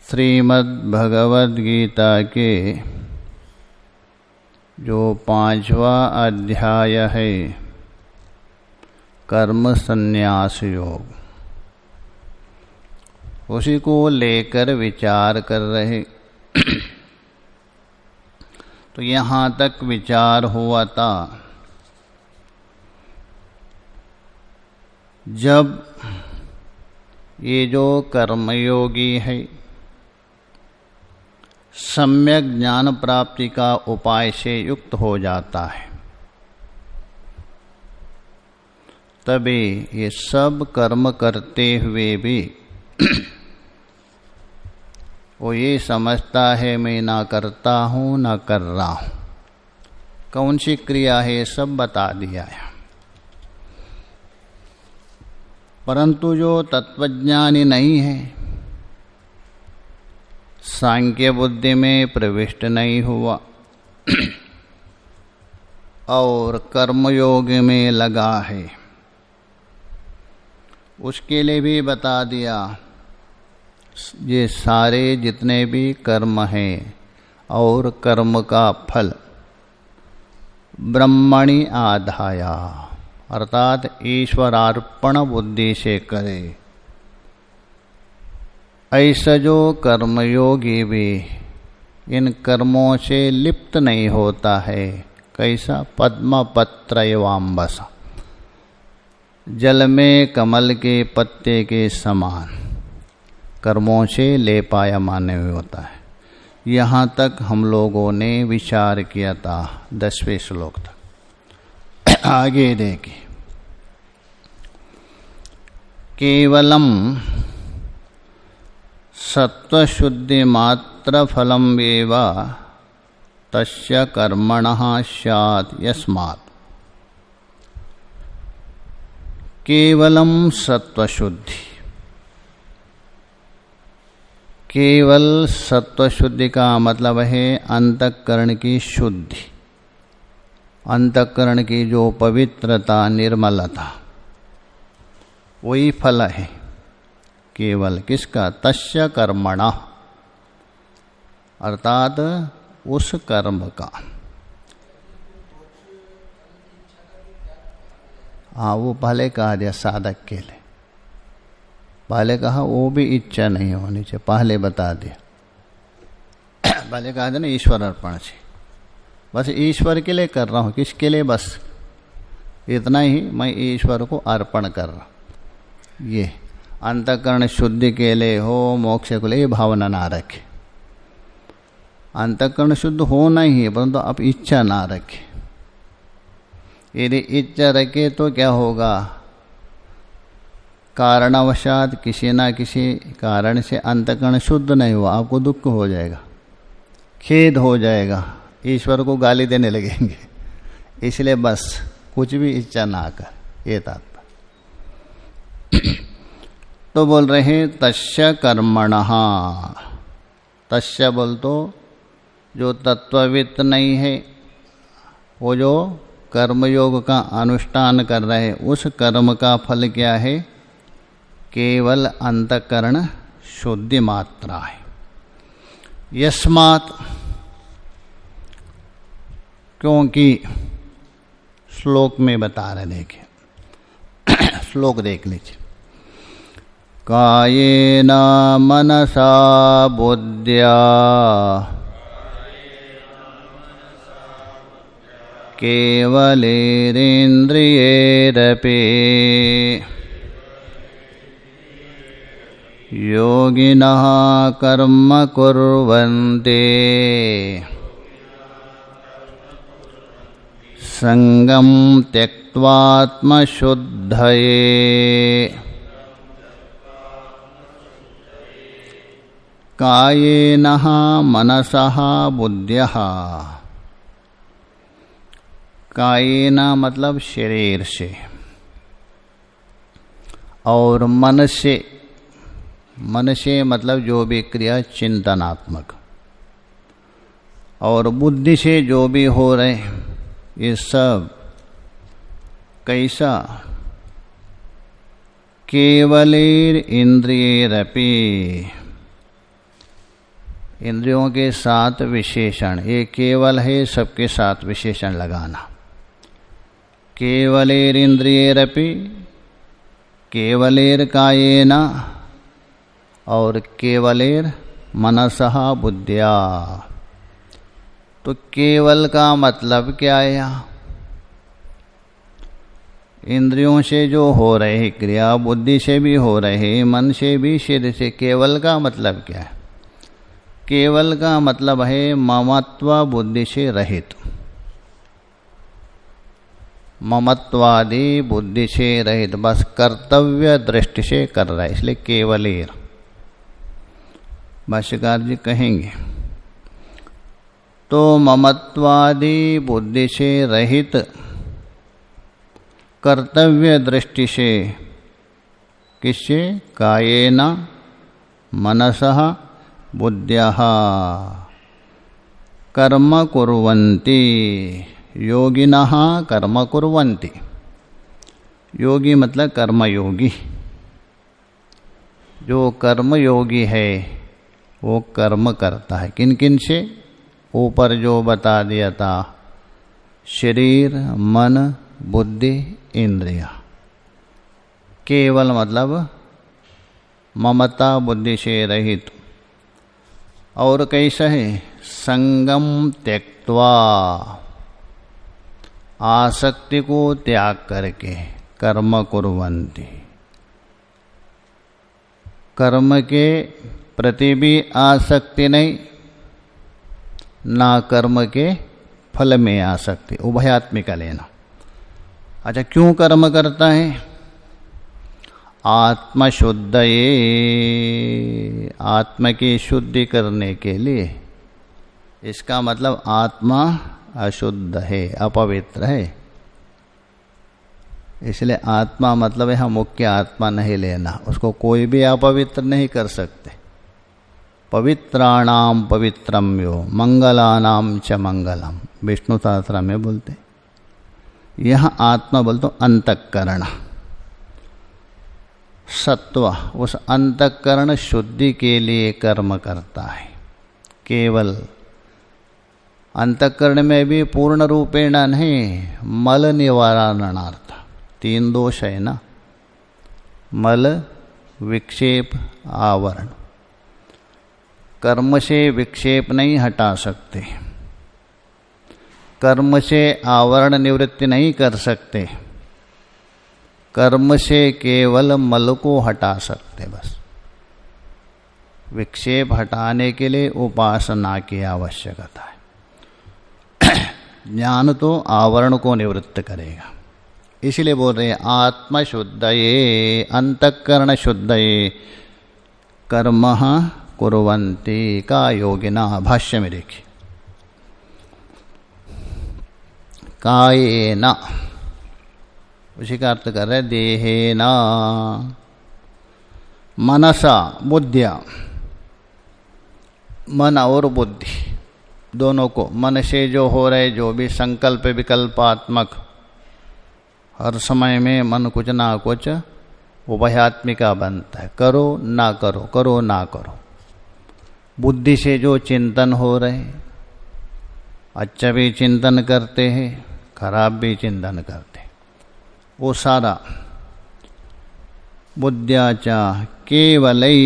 श्रीमद् गीता के जो 5वां अध्याय है कर्म संन्यास योग, उसी को लेकर विचार कर रहे। तो यहाँ तक विचार हुआ था जब ये जो कर्मयोगी है सम्यक ज्ञान प्राप्ति का उपाय से युक्त हो जाता है, तभी ये सब कर्म करते हुए भी वो ये समझता है मैं ना करता हूँ ना कर रहा हूँ। कौन सी क्रिया है सब बता दिया है। परंतु जो तत्वज्ञानी नहीं है, सांख्य बुद्धि में प्रविष्ट नहीं हुआ और कर्मयोग में लगा है, उसके लिए भी बता दिया ये सारे जितने भी कर्म हैं और कर्म का फल ब्रह्मणि आधाया, अर्थात ईश्वरार्पण बुद्धि से करे। ऐसा जो कर्मयोगी भी इन कर्मों से लिप्त नहीं होता है, कैसा पद्म पत्रयवाम्बस, जल में कमल के पत्ते के समान कर्मों से लेपायमान होता है। यहाँ तक हम लोगों ने विचार किया था 10वें श्लोक तक। आगे देखिए, केवलम सत्वशुद्धि मात्र फलम वेवा तस्य कर्मणः स्यात् यस्मात्। केवलम सत्वशुद्धि, केवल सत्वशुद्धि का मतलब है अंतःकरण की शुद्धि, अंतःकरण की जो पवित्रता निर्मलता, वही फल है। केवल किसका? तस्य कर्मणा, अर्थात उस कर्म का। हाँ, वो पहले कहा दिया साधक के लिए, पहले कहा वो भी इच्छा नहीं होनी चाहिए, पहले बता दिया। पहले कहा था ना ईश्वर अर्पण से, बस ईश्वर के लिए कर रहा हूँ। किसके लिए? बस इतना ही, मैं ईश्वर को अर्पण कर रहा हूँ। ये अंतःकरण शुद्धि के लिए हो, मोक्ष के लिए भावना ना रखे। अंतःकरण शुद्ध होना ही है, परंतु आप इच्छा ना रखे। यदि इच्छा रखे तो क्या होगा? कारणवशात किसी ना किसी कारण से अंतःकरण शुद्ध नहीं हुआ, आपको दुख हो जाएगा, खेद हो जाएगा, ईश्वर को गाली देने लगेंगे। इसलिए बस कुछ भी इच्छा ना कर, ये तात्पर्य। तो बोल रहे हैं तस्य कर्मणः, तस्य बोल तो जो तत्ववित्त नहीं है, वो जो कर्मयोग का अनुष्ठान कर रहे हैं, उस कर्म का फल क्या है? केवल अंतःकरण शुद्धि मात्रा है। यस्मात्, क्योंकि श्लोक में बता रहे, देखिए श्लोक देख लीजिए। कायेन मनसा बुद्ध्या केवलेन्द्रियैरपि योगिनः कर्म कुर्वन्ति संगं त्यक्त्वात्मशुद्धये। कायेन मनसः बुद्ध्यः, कायेन मतलब शरीर से, और मन से, मन से मतलब जो भी क्रिया चिंतनात्मक, और बुद्धि से जो भी हो रहे, ये सब कैसा? केवलेर इंद्रियरपि, इंद्रियों के साथ विशेषण, ये केवल है, सबके साथ विशेषण लगाना। केवलेरिंद्रियेरपि, केवलेर कायेन और केवलेर मनसः बुद्ध्या। तो केवल का मतलब क्या है? यहाँ इंद्रियों से जो हो रहे क्रिया, बुद्धि से भी हो रहे, मन से भी, शरीर से, केवल का मतलब क्या है? केवल का मतलब है ममत्व बुद्धि से रहित, ममत्वादि बुद्धि से रहित, बस कर्तव्य दृष्टि से कर रहा है, इसलिए केवलेर। भाष्यकार जी कहेंगे तो ममत्वादि बुद्धि से रहित, कर्तव्य दृष्टि से, किससे? कायेन मनसः बुद्ध्याः कर्म कुर्वन्ति, योगिनः कर्म कुर्वन्ति। योगी मतलब कर्मयोगी। जो कर्मयोगी है वो कर्म करता है। किन किन से? ऊपर जो बता दिया था, शरीर, मन, बुद्धि, इंद्रिया। केवल मतलब ममता बुद्धि से रहित। और कैसा है? संगम त्यक्त्वा, आसक्ति को त्याग करके कर्म कुर्वन्ति। कर्म के प्रति भी आसक्ति नहीं, ना कर्म के फल में आसक्ति, उभयात्मिका लेना। अच्छा, क्यों कर्म करता है? आत्मशुद्धये, आत्मा की शुद्धि करने के लिए। इसका मतलब आत्मा अशुद्ध है, अपवित्र है, इसलिए आत्मा मतलब है मुख्य आत्मा नहीं लेना, उसको कोई भी अपवित्र नहीं कर सकते। पवित्राणाम पवित्रम यो मंगलानाम च मंगलम, विष्णु सहस्त्र में बोलते। यहाँ आत्मा बोलते अंतःकरण, सत्व, उस अंतःकरण शुद्धि के लिए कर्म करता है। केवल अंतःकरण में भी पूर्ण रूपेण नहीं, मल निवारणार्थ। 3 दोष है ना, मल, विक्षेप, आवरण। कर्म से विक्षेप नहीं हटा सकते, कर्म से आवरण निवृत्ति नहीं कर सकते, कर्म से केवल मल को हटा सकते। बस विक्षेप हटाने के लिए उपासना की आवश्यकता है। ज्ञान तो आवरण को निवृत्त करेगा, इसलिए बोल रहे हैं आत्म शुद्धये, अंतःकरण शुद्धये कर्म कुर्वन्ति का योगिना। भाष्य में देखिए, कायेन, उसी का अर्थ कर रहे देहेना, मनसा बुद्धिया, मन और बुद्धि दोनों को, मन से जो हो रहे, जो भी संकल्प विकल्पात्मक, हर समय में मन कुछ ना कुछ उभयात्मिका बनता है, करो ना करो, करो ना करो। बुद्धि से जो चिंतन हो रहे, अच्छा भी चिंतन करते हैं, खराब भी चिंतन करते, वो सारा बुद्ध्याचा केवलै,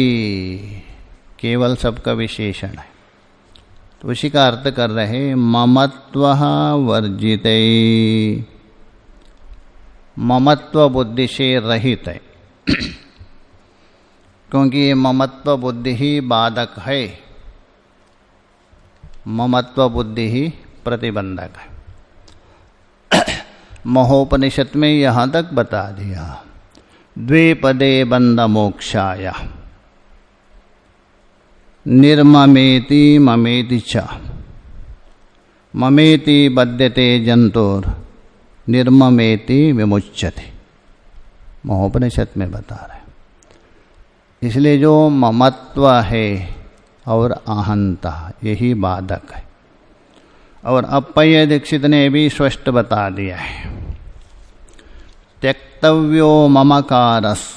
केवल सबका विशेषण है। तो उसी का अर्थ कर रहे ममत्व वर्जिते, ममत्व बुद्धि से रहित है। क्योंकि ये ममत्व बुद्धि ही बाधक है, ममत्व बुद्धि ही प्रतिबंधक है। महोपनिषद में यहाँ तक बता दिया, द्विपदे बंध मोक्षाय निर्ममेति ममेति च, ममेति बध्यते जंतुर निर्ममेति विमुच्यते, महोपनिषद में बता रहे। इसलिए जो ममत्व है और अहंता, यही बाधक है। और अप्पय्य दीक्षित ने भी स्पष्ट बता दिया है, त्यक्तव्यो ममकारस,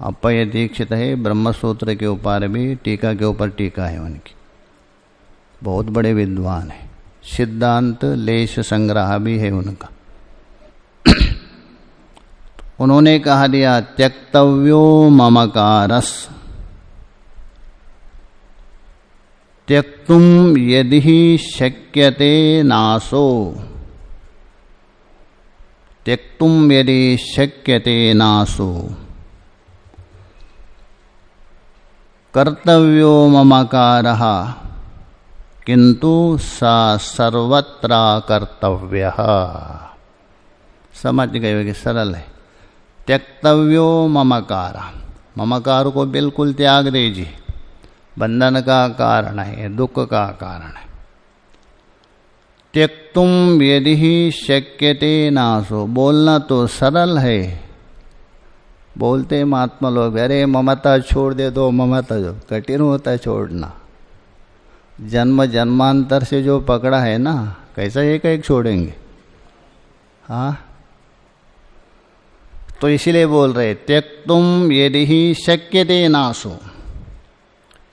अप्पय दीक्षित है, ब्रह्मसूत्र के ऊपर भी टीका के ऊपर टीका है उनकी, बहुत बड़े विद्वान है। सिद्धांत लेश संग्रह भी है उनका। उन्होंने कहा दिया त्यक्तव्यो ममकारस, त्यक्तुम यदि शक्यते नासो, त्यक्तुम यदि शक्यते नासो, कर्तव्यो ममकारः किंतु सा सर्वत्र कर्तव्यः। समझ गए कि सरल है। त्यक्तव्यो ममकार, ममकार को बिल्कुल त्याग दीजिए, बंधन का कारण है, दुख का कारण है। त्यक्तुम यदि शक्यते नासो, बोलना तो सरल है, बोलते महात्मा लोग अरे ममता छोड़ दे दो, ममता जो कठिन होता है छोड़ना। जन्म जन्मांतर से जो पकड़ा है ना, कैसा एक छोड़ेंगे। हाँ, तो इसीलिए बोल रहे त्यक्तुम यदि शक्यते नासो।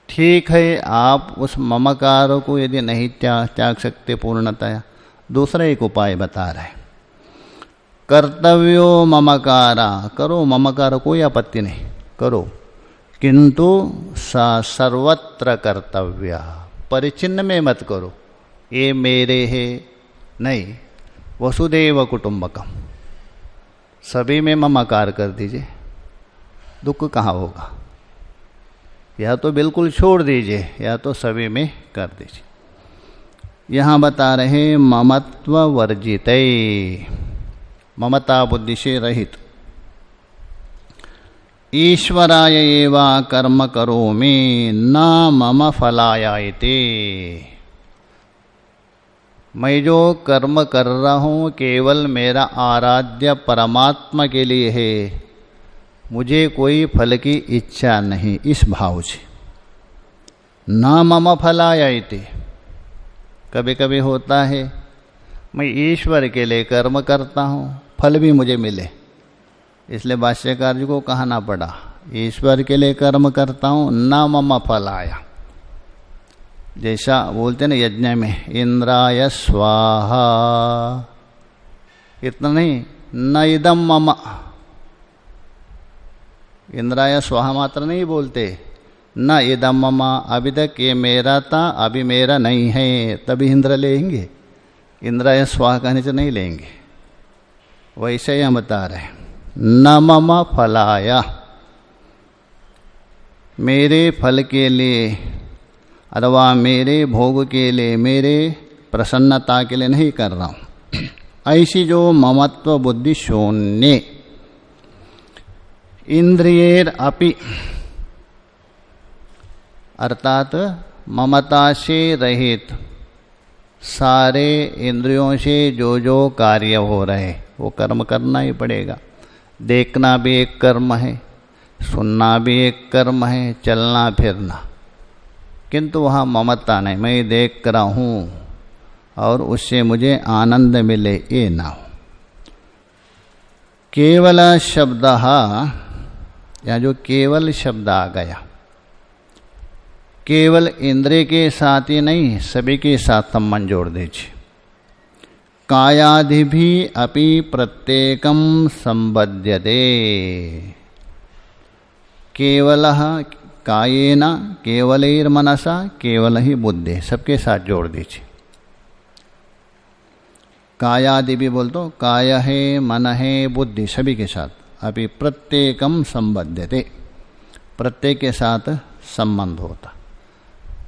ठीक है, आप उस ममकार को यदि नहीं त्याग सकते पूर्णतया, दूसरा एक उपाय बता रहे। कर्तव्यो ममकारा, करो ममकार, कोई आपत्ति नहीं, करो, किंतु सा सर्वत्र कर्तव्य, परिचिन्न में मत करो, ये मेरे है नहीं, वसुदेव कुटुंबकम, सभी में ममकार कर दीजिए, दुख कहाँ होगा। या तो बिल्कुल छोड़ दीजिए या तो सभी में कर दीजिए। यहाँ बता रहे ममत्व वर्जिते, ममता बुद्धि से रहित। ईश्वराय एवा कर्म करोमि न मम फलायायते, मैं जो कर्म कर रहा हूँ केवल मेरा आराध्य परमात्मा के लिए है, मुझे कोई फल की इच्छा नहीं, इस भाव से। न मम फलायायते, कभी कभी होता है मैं ईश्वर के लिए कर्म करता हूँ, फल भी मुझे मिले, इसलिए भाष्यकार जी को कहना पड़ा ईश्वर के लिए कर्म करता हूँ, न मम फलाया। जैसा बोलते ना यज्ञ में इंद्राय स्वाहा, इतना नहीं, न इदम मम, इंद्राय स्वाहा मात्र नहीं बोलते, न इदम मम, अभी तक ये मेरा था अभी मेरा नहीं है, तभी इंद्र लेंगे, इंद्राय स्वाहा कहने से नहीं लेंगे। वैसे ही हम बता रहे न मम फलाया, मेरे फल के लिए अथवा मेरे भोग के लिए, मेरे प्रसन्नता के लिए नहीं कर रहा हूँ। ऐसी जो ममत्व बुद्धि शून्य, इंद्रियेर अपि, अर्थात ममता से रहित सारे इंद्रियों से जो जो कार्य हो रहे वो कर्म करना ही पड़ेगा। देखना भी एक कर्म है, सुनना भी एक कर्म है, चलना फिरना, किंतु वहाँ ममता नहीं, मैं देख रहा हूँ और उससे मुझे आनंद मिले, ये ना हो। केवल शब्द, या जो केवल शब्द आ गया, केवल इंद्रिय के साथ ही नहीं, सभी के साथ संबंध जोड़ दीजिए। कायादि भी अपि प्रत्येकम संबध्यते, केवल कायेन केवलैर्मनसा केवल ही बुद्धि, सबके साथ जोड़ दीजिए। कायादि भी बोल दो, काय है, मन है, बुद्धि, सभी के साथ। अभी प्रत्येकम संबध्यते, प्रत्येक के साथ संबंध होता।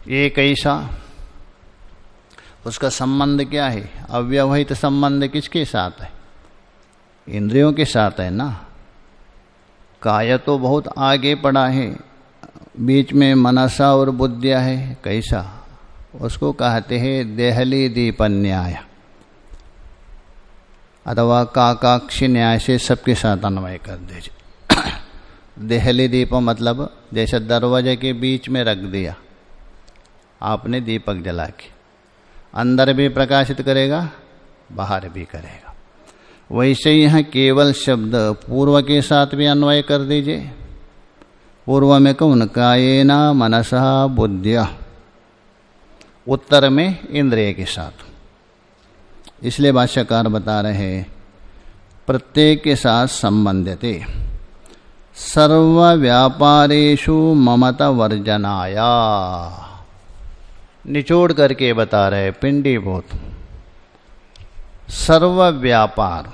ये कैसा, उसका संबंध क्या है? अव्यवहित संबंध किसके साथ है? इंद्रियों के साथ है ना। काय तो बहुत आगे पड़ा है, बीच में मनसा और बुद्धिया है। कैसा? उसको कहते हैं देहली दीप न्याय अथवा काकाक्षी न्याय से सबके साथ अन्वय कर दीजिए। देहली दीप मतलब जैसे दरवाजे के बीच में रख दिया आपने दीपक जला के, अंदर भी प्रकाशित करेगा, बाहर भी करेगा। वैसे ही यहाँ केवल शब्द पूर्व के साथ भी अन्वय कर दीजिए पूर्व में कौन? कायेन मनसा बुद्धिया, उत्तर में इंद्रिय के साथ। इसलिए भाष्यकार बता रहे प्रत्येक के साथ संबंधित सर्व व्यापारेषु ममता वर्जनाया, निचोड़ करके बता रहे पिंडीभूत सर्व व्यापार,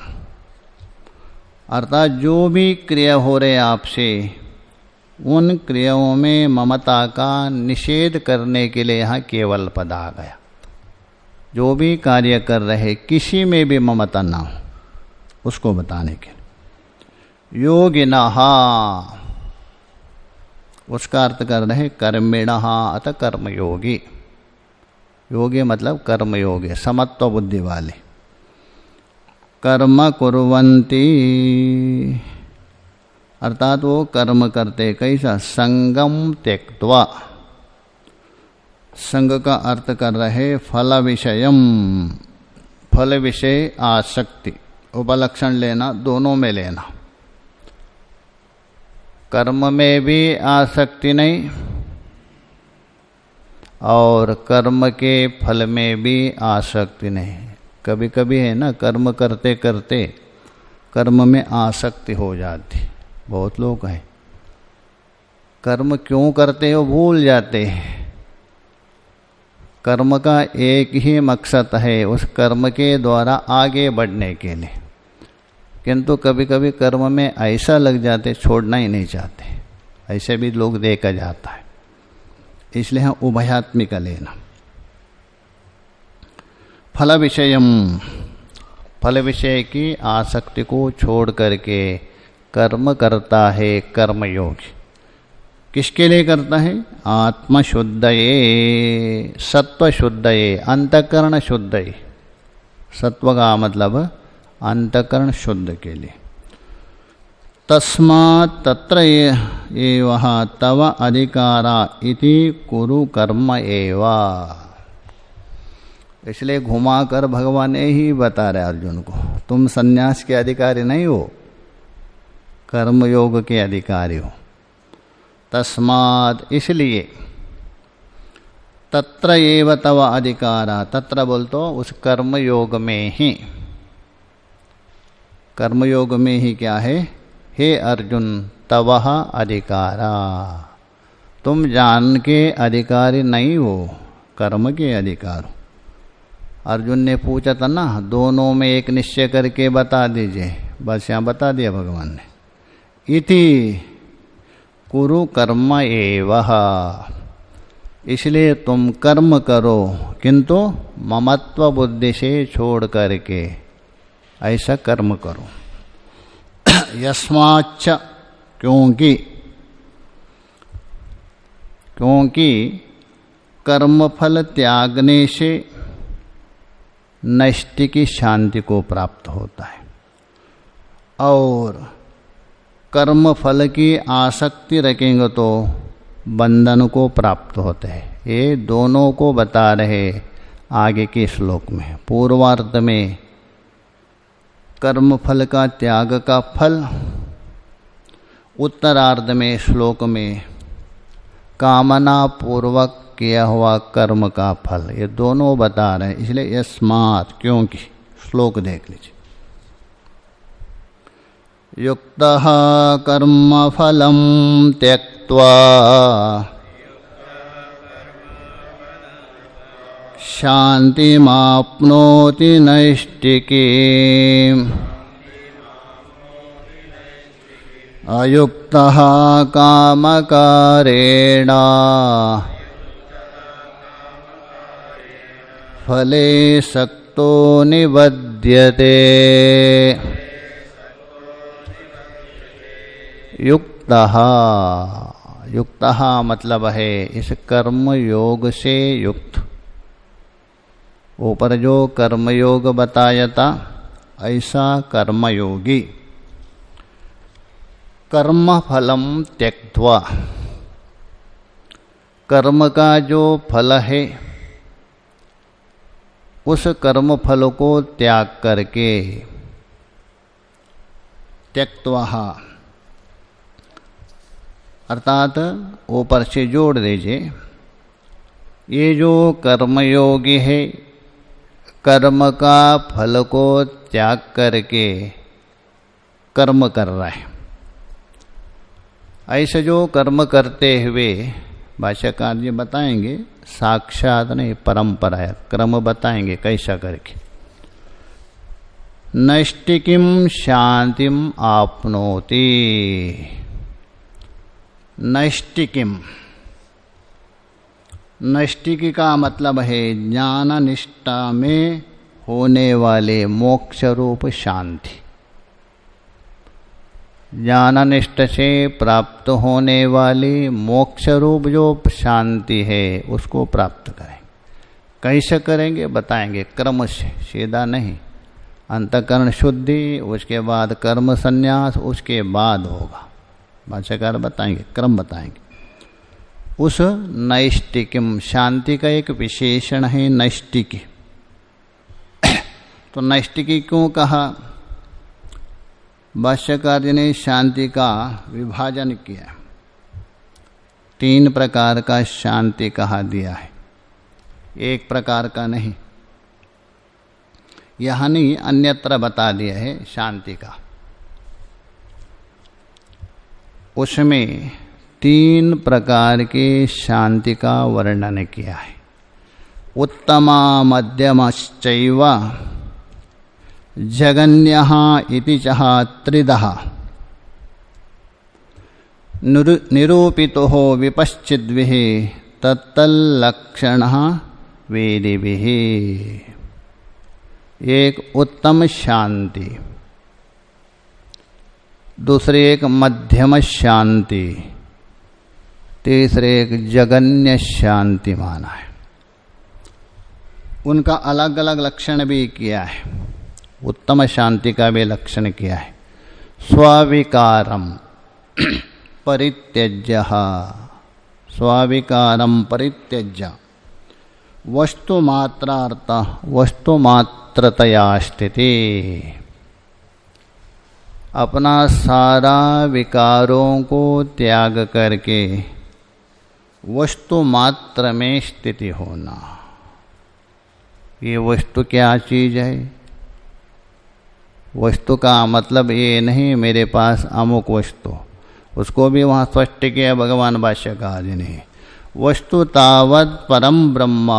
अर्थात जो भी क्रिया हो रहे आपसे उन क्रियाओं में ममता का निषेध करने के लिए यहाँ केवल पद आ गया। जो भी कार्य कर रहे किसी में भी ममता ना हो उसको बताने के लिए। योगिनः, उसका अर्थ कर रहे कर्मिणः अथ कर्मयोगी। योगी मतलब कर्मयोगी, समत्व बुद्धि वाले। कर्म कुर्वन्ति, अर्थात वो कर्म करते कैसा? संगम त्यक्त्वा, संग का अर्थ कर रहे फल विषयम, फल विषय आसक्ति, उपलक्षण लेना, दोनों में लेना। कर्म में भी आसक्ति नहीं और कर्म के फल में भी आसक्ति नहीं। कभी कभी है ना, कर्म करते करते कर्म में आसक्ति हो जाती, बहुत लोग हैं कर्म क्यों करते हो भूल जाते हैं। कर्म का एक ही मकसद है, उस कर्म के द्वारा आगे बढ़ने के लिए, किंतु कभी कभी कर्म में ऐसा लग जाते छोड़ना ही नहीं चाहते, ऐसे भी लोग देखा जाता है। इसलिए हम उभयात्मिका लेना। फल विषयम, फल विषय की आसक्ति को छोड़ करके कर्म करता है कर्मयोगी। किसके लिए करता है? आत्मशुद्धये, सत्व शुद्धये, अंतःकरण शुद्धये। सत्व का मतलब अंतःकरण शुद्ध के लिए। तस्मात् तत्र एव तव अधिकारा इति कुरु कर्म एव। इसलिए घुमाकर भगवान ने ही बता रहे अर्जुन को, तुम संन्यास के अधिकारी नहीं हो, कर्मयोग के अधिकारी हो। तस्मात्, इसलिए, तत्र एव तव अधिकारा, तत्र बोल तो उस कर्मयोग में ही, कर्मयोग में ही क्या है? हे अर्जुन तव अधिकारा, तुम जान के अधिकारी नहीं हो, कर्म के अधिकार हो। अर्जुन ने पूछा था ना, दोनों में एक निश्चय करके बता दीजिए, बस यहाँ बता दिया भगवान ने। इति कुरु कर्म एवः, इसलिए तुम कर्म करो किंतु ममत्व बुद्धि से छोड़ करके ऐसा कर्म करो। यस्माच्च, क्योंकि कर्मफल त्यागने से नष्टि की शांति को प्राप्त होता है और कर्म फल की आसक्ति रखेंगे तो बंधन को प्राप्त होते हैं। ये दोनों को बता रहे आगे के श्लोक में। पूर्वार्ध में कर्म फल का त्याग का फल, उत्तरार्ध में श्लोक में कामना पूर्वक किया हुआ कर्म का फल, ये दोनों बता रहे हैं। इसलिए यस्मात्, क्योंकि, श्लोक देख लीजिए। युक्तः कर्म फलं त्यक्त्वा शान्तिमाप्नोति नैष्टिकीम् अयुक्तः कामकारेण फले सक्तो निबध्यते। युक्तः, युक्तः मतलब है इस कर्म योग से युक्त। ऊपर जो कर्मयोग बताया था ऐसा कर्मयोगी। कर्म फलम त्यक्त्वा, कर्म का जो फल है उस कर्म फल को त्याग करके, त्यक्त्वा अर्थात ऊपर से जोड़ दीजिए, ये जो कर्मयोगी है, कर्म का फल को त्याग करके कर्म कर रहा है, ऐसे जो कर्म करते हुए भाष्यकार जी बताएंगे, साक्षात नहीं परंपरा है, क्रम बताएंगे कैसा करके। नैष्टिकीं शांतिम आपनोति। नैष्टिकीं, नैष्टिकी का मतलब है ज्ञान निष्ठा में होने वाले मोक्ष रूप शांति। ज्ञान निष्ठा से प्राप्त होने वाली मोक्ष रूप जो शांति है उसको प्राप्त करें। कैसे करेंगे बताएंगे, क्रम से, सीधा नहीं। अंतःकरण शुद्धि, उसके बाद कर्म संन्यास, उसके बाद होगा। भाष्यकार बताएंगे, क्रम बताएंगे। उस नैष्टिकीम, शांति का एक विशेषण है नैष्टिकी। तो नैष्टिकी क्यों कहा? भाष्यकार जी ने शांति का विभाजन किया, 3 प्रकार का शांति कहा दिया है, एक प्रकार का नहीं। यहाँ नहीं, अन्यत्र बता दिया है शांति का। उसमें 3 प्रकार की शांति का वर्णन किया है। उत्तमा मध्यमश्चैव जगन्यः इति चः त्रिदः निरूपितो विपश्चिद्भिः तत्तल्लक्षणः वेदिभिः। एक उत्तम शांति, दूसरी एक मध्यम शांति, तीसरे एक जगन्य शांति माना है। उनका अलग अलग लक्षण भी किया है। उत्तम शांति का भी लक्षण किया है। स्वाविकारम परित्यज्य, स्वाविकारम परित्यज्य वस्तुमात्रार्थ वस्तुमात्रतया स्थिति। अपना सारा विकारों को त्याग करके वस्तु मात्र में स्थिति होना। ये वस्तु क्या चीज़ है? वस्तु का मतलब ये नहीं मेरे पास अमुक वस्तु, उसको भी वहाँ स्पष्ट किया भगवान भाष्यकार जी ने। वस्तु तावत् परम ब्रह्म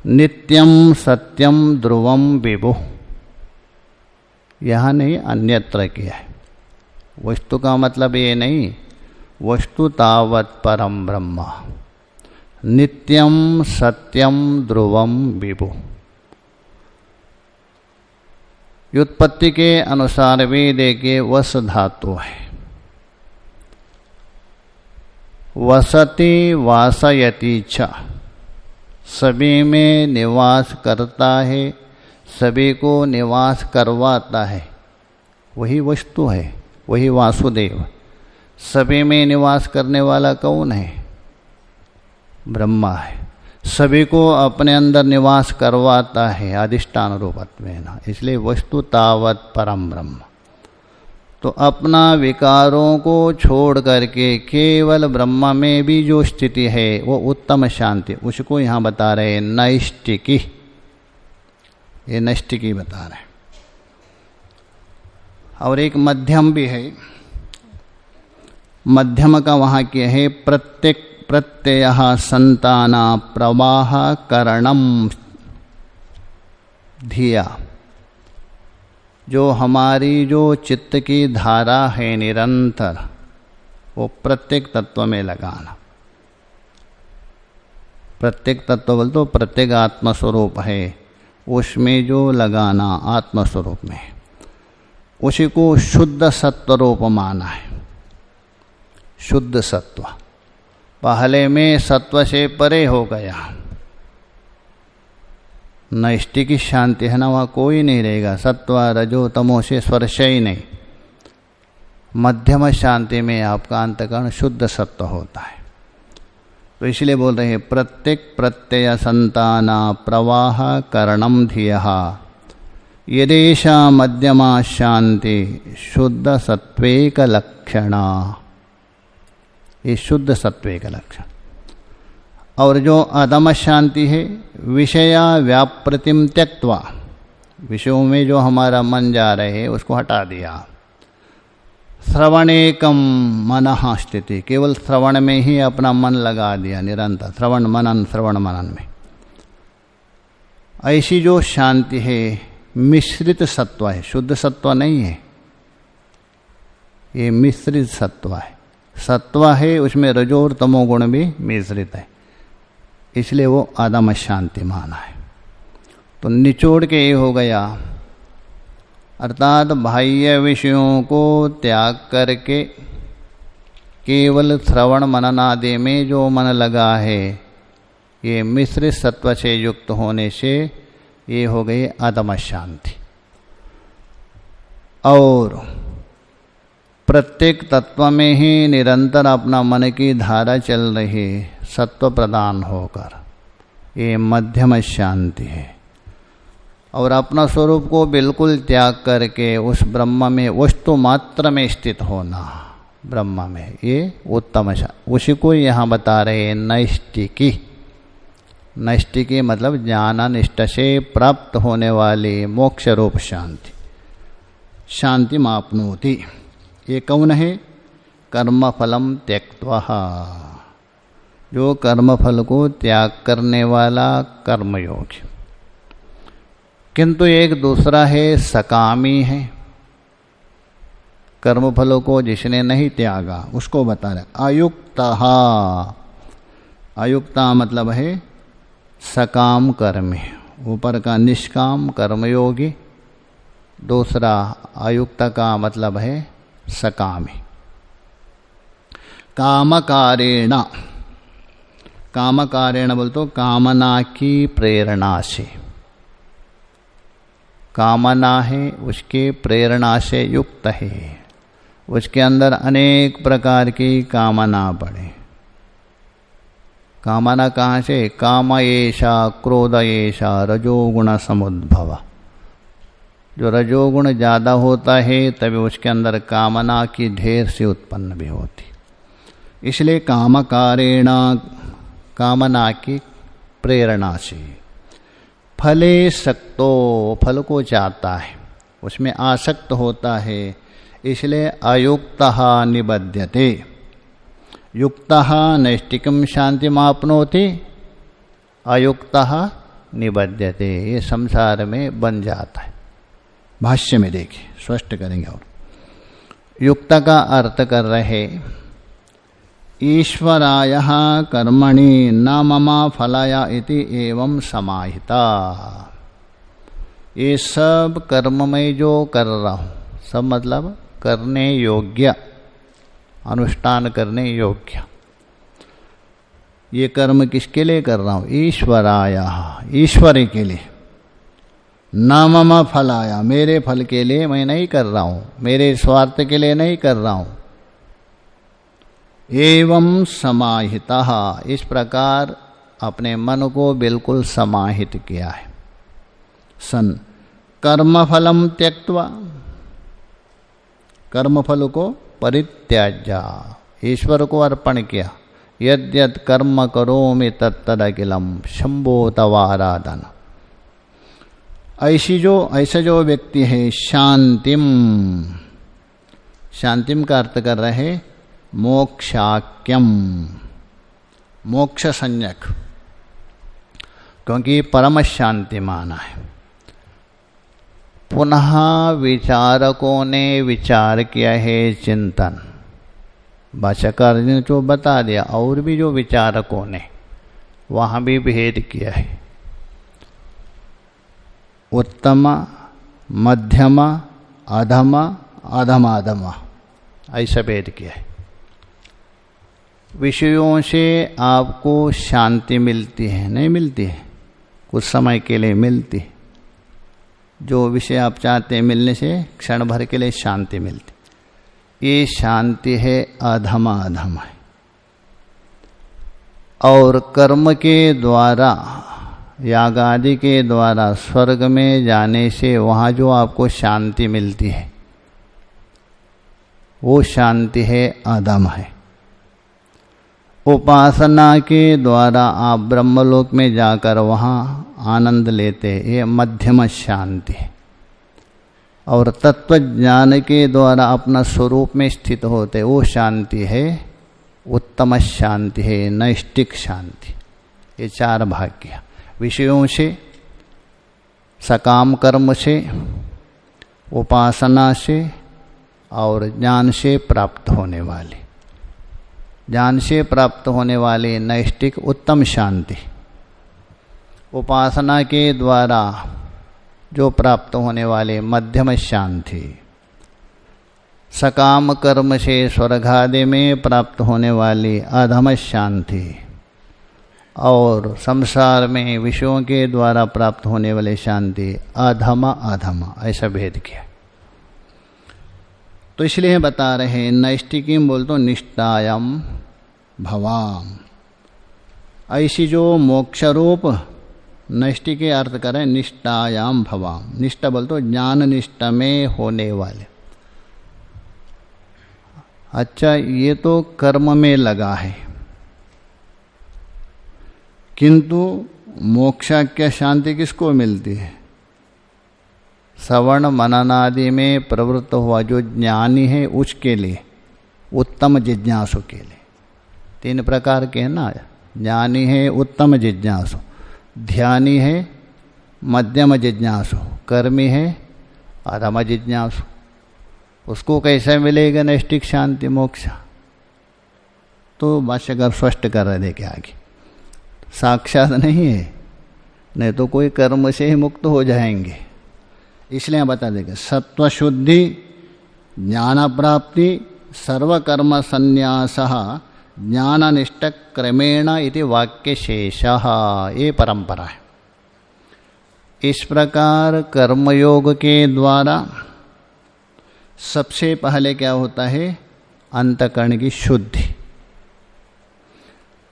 नित्यं सत्यं ध्रुवं विभु। यहाँ नहीं, अन्यत्र किया है। वस्तु का मतलब ये नहीं, वस्तु तावत् परम ब्रह्म नित्यं सत्यं ध्रुवं विभु। व्युत्पत्ति के अनुसार भी देखिए वस धातु है। वसति वासयति च, सभी में निवास करता है, सभी को निवास करवाता है, वही वस्तु है, वही वासुदेव। सभी में निवास करने वाला कौन है? ब्रह्मा है। सभी को अपने अंदर निवास करवाता है अधिष्ठान रूपत्वेन, इसलिए वस्तु तावत् परम ब्रह्म। तो अपना विकारों को छोड़ करके केवल ब्रह्म में भी जो स्थिति है वो उत्तम शांति, उसको यहाँ बता रहे नैष्टिकी। ये नैष्टिकी बता रहे। और एक मध्यम भी है। मध्यम का वहाँ क्या है? प्रत्येक प्रत्यय संताना प्रवाह करणम धिया। जो हमारी जो चित्त की धारा है निरंतर, वो प्रत्येक तत्व में लगाना। प्रत्येक तत्व बोल तो प्रत्येक आत्मस्वरूप है, उसमें जो लगाना आत्मस्वरूप में, उसी को शुद्ध सत्व रूप माना है। शुद्ध सत्व पहले में सत्व से परे हो गया। नैष्टिकी शांति है ना, वहाँ कोई नहीं रहेगा। सत्व रजो तमो से स्पर्श ही नहीं। मध्यम शांति में आपका अंतःकरण शुद्ध सत्व होता है। तो इसलिए बोल रहे हैं प्रत्येक प्रत्यय संताना प्रवाह करणम धियः यदेषा मध्यमा शांति शुद्ध सत्वेक लक्षणा। ये शुद्ध सत्व का लक्षण। और जो अधम शांति है, विषया व्याप्रतिम त्यक्त्वा, विषयों में जो हमारा मन जा रहे है उसको हटा दिया। श्रवणेकम मनः स्थिति, केवल श्रवण में ही अपना मन लगा दिया, निरंतर श्रवण मनन में। ऐसी जो शांति है मिश्रित सत्व है, शुद्ध सत्व नहीं है, ये मिश्रित सत्व है। सत्व है उसमें रजो और तमोगुण भी मिश्रित है, इसलिए वो अधम शांति माना है। तो निचोड़ के ये हो गया, अर्थात बाह्य विषयों को त्याग करके केवल श्रवण मनन आदि में जो मन लगा है, ये मिश्रित सत्व से युक्त होने से ये हो गई अधम शांति। और प्रत्येक तत्व में ही निरंतर अपना मन की धारा चल रही सत्व प्रदान होकर, ये मध्यम शांति है। और अपना स्वरूप को बिल्कुल त्याग करके उस ब्रह्म में वस्तु मात्र में स्थित होना, ब्रह्म में, ये उत्तम शांति। उसी को यहाँ बता रहे हैं नैष्टिकी। नैष्टिकी मतलब ज्ञानानिष्ठ से प्राप्त होने वाली मोक्ष रूप शांति। शांति माप्नोति, ये कौन है? कर्मफलम त्यक्त्वा, जो कर्मफल को त्याग करने वाला कर्मयोगी। किंतु एक दूसरा है सकामी है, कर्मफलों को जिसने नहीं त्यागा उसको बता रहे अयुक्ता। अयुक्ता मतलब है सकाम कर्मी, ऊपर का निष्काम कर्मयोगी, दूसरा अयुक्त का मतलब है सकामी। कामकारेण, कामकारेण बोल तो कामना की प्रेरणा से, कामना है उसके प्रेरणा से युक्त है, उसके अंदर अनेक प्रकार की कामना बढ़े। कामना कहाँ से? काम एषा क्रोध एषा रजोगुण समुद्भव। जो रजोगुण ज़्यादा होता है तभी उसके अंदर कामना की ढेर से उत्पन्न भी होती, इसलिए कामकारेण, कामना की प्रेरणा से। फले सक्तो, फल को चाहता है, उसमें आसक्त होता है, इसलिए अयुक्तः निबध्यते। युक्तः नैष्टिकम शांति माप्नोति, अयुक्तः निबध्यते, ये संसार में बन जाता है। भाष्य में देखिए, स्पष्ट करेंगे। और युक्त का अर्थ कर रहे ईश्वराय कर्मणि न मम फलाय इति एवं समाहिता। ये सब कर्म में जो कर रहा हूँ, सब मतलब करने योग्य, अनुष्ठान करने योग्य, ये कर्म किसके लिए कर रहा हूँ? ईश्वराय, ईश्वर के लिए। न मम फलाय, मेरे फल के लिए मैं नहीं कर रहा हूँ, मेरे स्वार्थ के लिए नहीं कर रहा हूँ। एवं समाहिता, इस प्रकार अपने मन को बिल्कुल समाहित किया है। सन कर्मफलम त्यक्त्वा, कर्मफल को परित्याज्य, ईश्वर को अर्पण किया। यद्यत् कर्म करोमि तत्तदखिलम शंभो तवाराधन। ऐसा जो व्यक्ति है शांतिम, शांतिम का अर्थ कर रहे मोक्षाक्यम, मोक्ष संज्ञक, क्योंकि परम शांति माना है। पुनः विचारकों ने विचार किया है, चिंतन, भाष्यकार ने जो बता दिया, और भी जो विचारकों ने वहाँ भी भेद किया है। उत्तम, मध्यम, अधम, अधम, ऐसा भेद किया है। विषयों से आपको शांति मिलती है, नहीं मिलती है, कुछ समय के लिए मिलती है। जो विषय आप चाहते हैं मिलने से क्षण भर के लिए शांति मिलती, ये शांति है अधम है। और कर्म के द्वारा, याग आदि के द्वारा स्वर्ग में जाने से वहाँ जो आपको शांति मिलती है, वो शांति है अधम है। उपासना के द्वारा आप ब्रह्मलोक में जाकर वहाँ आनंद लेते, ये मध्यम शांति है। और तत्व ज्ञान के द्वारा अपना स्वरूप में स्थित होते, वो शांति है उत्तम शांति है, नैष्टिक शांति। ये चार भाग्य विषयों से, सकाम कर्म से, उपासना से और ज्ञान से प्राप्त होने वाली, ज्ञान से प्राप्त होने वाली नैष्टिक उत्तम शांति, उपासना के द्वारा जो प्राप्त होने वाले मध्यम शांति, सकाम कर्म से स्वर्ग आदि में प्राप्त होने वाली अधम शांति और संसार में विषयों के द्वारा प्राप्त होने वाली शांति अधम अधम, ऐसा भेद किया। तो इसलिए बता रहे हैं नैष्टिकीम बोल तो निष्ठायाम भवाम, ऐसी जो मोक्ष रूप नैष्टिक के अर्थ करें निष्ठायाम भवाम। निष्ठा बोल तो ज्ञान निष्ठा में होने वाले। अच्छा, ये तो कर्म में लगा है, किंतु मोक्षाख्य शांति किसको मिलती है? श्रवण मनन आदि में प्रवृत्त हुआ जो ज्ञानी है उसके लिए, उत्तम जिज्ञासु के लिए। तीन प्रकार के हैं ना, ज्ञानी है उत्तम जिज्ञासु, ध्यानी है मध्यम जिज्ञासु, कर्मी है अधम जिज्ञासु। उसको कैसे मिलेगा नैष्टिक शांति मोक्ष? तो भाष्यकार स्पष्ट कर रहे थे कि आगे साक्षात नहीं है, नहीं तो कोई कर्म से ही मुक्त हो जाएंगे। इसलिए बता देंगे सत्व शुद्धि ज्ञान प्राप्ति सर्वकर्म संन्यास ज्ञाननिष्ठ क्रमेण इति वाक्य शेषः, ये परंपरा है। इस प्रकार कर्मयोग के द्वारा सबसे पहले क्या होता है? अंतकरण की शुद्धि।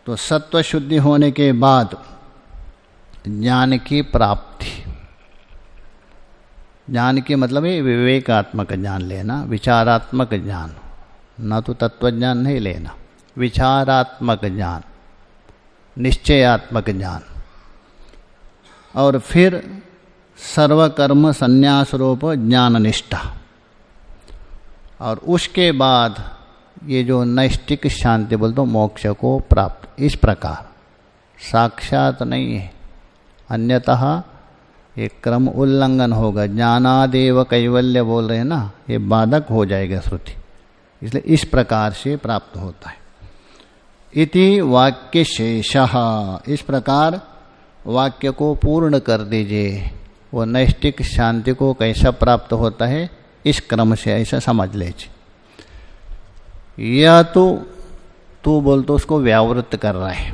तो सत्व शुद्धि होने के बाद ज्ञान की प्राप्ति। ज्ञान के मतलब है विवेकात्मक ज्ञान लेना, विचारात्मक ज्ञान, ना तो तत्वज्ञान नहीं लेना, विचारात्मक ज्ञान, निश्चयात्मक ज्ञान। और फिर सर्वकर्म संन्यास रूप ज्ञान निष्ठा। और उसके बाद ये जो नैष्टिक शांति बोल तो मोक्ष को प्राप्त। इस प्रकार साक्षात नहीं है, अन्यतः ये क्रम उल्लंघन होगा। ज्ञानादेव कैवल्य बोल रहे हैं ना, ये बाधक हो जाएगा श्रुति। इसलिए इस प्रकार से प्राप्त होता है। इति वाक्य शेषः, इस प्रकार वाक्य को पूर्ण कर दीजिए। वो नैष्टिक शांति को कैसा प्राप्त होता है इस क्रम से ऐसा समझ लीजिए। या तो तू बोल तो उसको व्यावृत्त कर रहा है,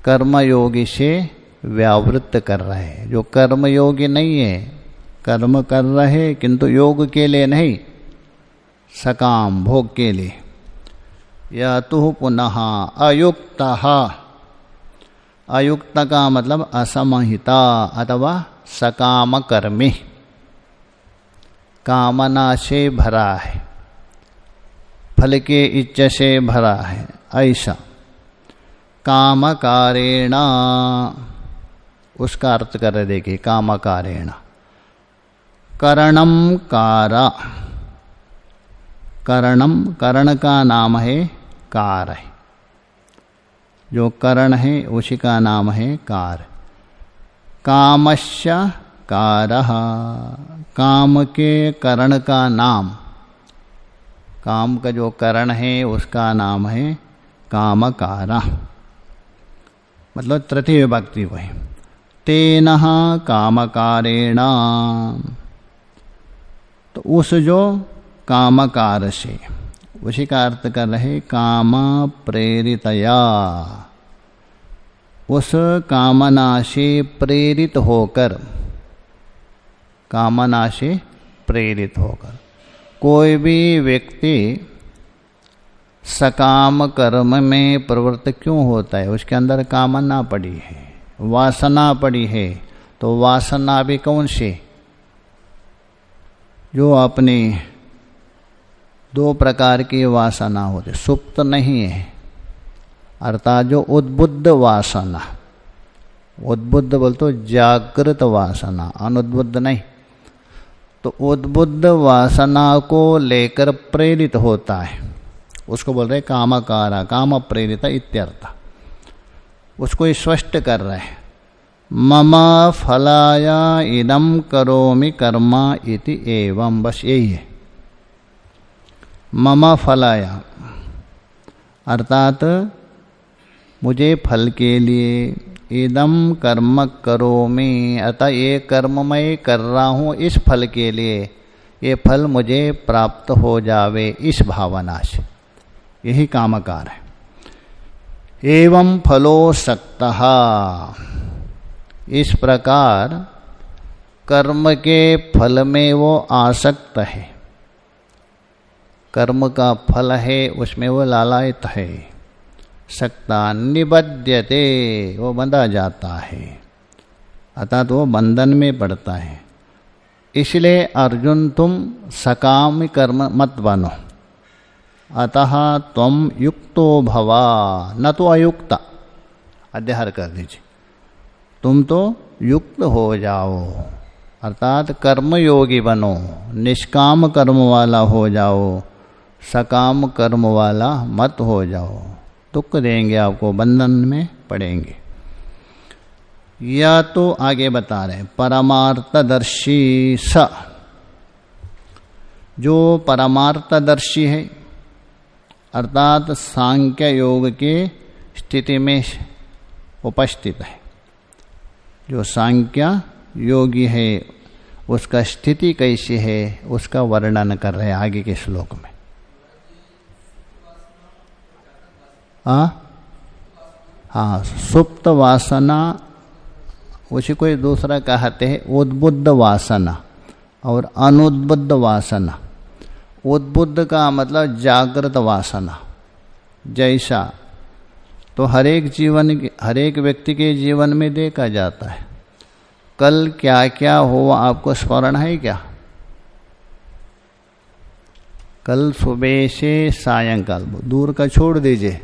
कर्मयोगी से व्यावृत्त कर रहा है। जो कर्मयोगी नहीं है, कर्म कर रहे किंतु योग के लिए नहीं, सकाम भोग के लिए। या तो पुनः अयुक्त, अयुक्त का मतलब असमहिता अथवा सकाम कर्मी, कामना से भरा है, फल के इच्छा से भरा है, ऐसा कामकारेण, उसका अर्थ कर रहे देखिए कामकारेण। करणम कारा, करणम करण का नाम है कार है, जो करण है उसी का नाम है कार। कामस्य कारः, काम के करण का नाम, काम का जो करण है उसका नाम है कामकारा, मतलब तृतीय विभक्ति वही। तेनः कामकारेण, तो उस जो कामकार से, उसी का अर्थ कर रहे काम प्रेरितया, उस कामना से प्रेरित होकर, कामना से प्रेरित होकर। कोई भी व्यक्ति सकाम कर्म में प्रवृत्त क्यों होता है? उसके अंदर कामना पड़ी है, वासना पड़ी है। तो वासना भी कौन सी? जो अपनी दो प्रकार की वासना होती, सुप्त नहीं है, अर्थात जो उद्बुद्ध वासना, उद्बुद्ध बोल तो जागृत वासना, अनुद्बुद्ध नहीं, तो उद्बुद्ध वासना को लेकर प्रेरित होता है, उसको बोल रहे कामकारा, काम प्रेरित इत्यर्थ। उसको स्पष्ट कर रहे हैं, मम फलाया इदम करोमि कर्मा इति एवं, बस यही है। मम फलाया अर्थात मुझे फल के लिए, इदम कर्म करोमि अतः ये कर्म मैं कर रहा हूँ इस फल के लिए, ये फल मुझे प्राप्त हो जावे इस भावना से, यही कामकार है। एवं फलोसक्तः, इस प्रकार कर्म के फल में वो आसक्त है, कर्म का फल है उसमें वो लालायित है। सक्ता निबध्यते, वो बंधा जाता है, अर्थात वो बंधन में पड़ता है। इसलिए अर्जुन तुम सकाम कर्म मत बनो, अतः त्वम युक्तो भवा, न तो अयुक्त, अध्याहार कर दीजिए, तुम तो युक्त हो जाओ, अर्थात कर्मयोगी बनो, निष्काम कर्म वाला हो जाओ, सकाम कर्म वाला मत हो जाओ, दुख देंगे आपको, बंधन में पड़ेंगे। या तो आगे बता रहे परमार्थदर्शी स, जो परमार्थदर्शी है अर्थात सांख्य योग के स्थिति में उपस्थित है, जो सांख्य योगी है उसका स्थिति कैसी है उसका वर्णन कर रहे हैं आगे के श्लोक में। हाँ, सुप्त वासना, उसी को दूसरा कहते हैं उद्बुद्ध वासना और अनुद्बुद्ध वासना। उद्बुद्ध का मतलब जागृत वासना, जैसा तो हर एक व्यक्ति के जीवन में देखा जाता है। कल क्या क्या हुआ आपको स्मरण है क्या? कल सुबह से सायंकाल, दूर का छोड़ दीजिए,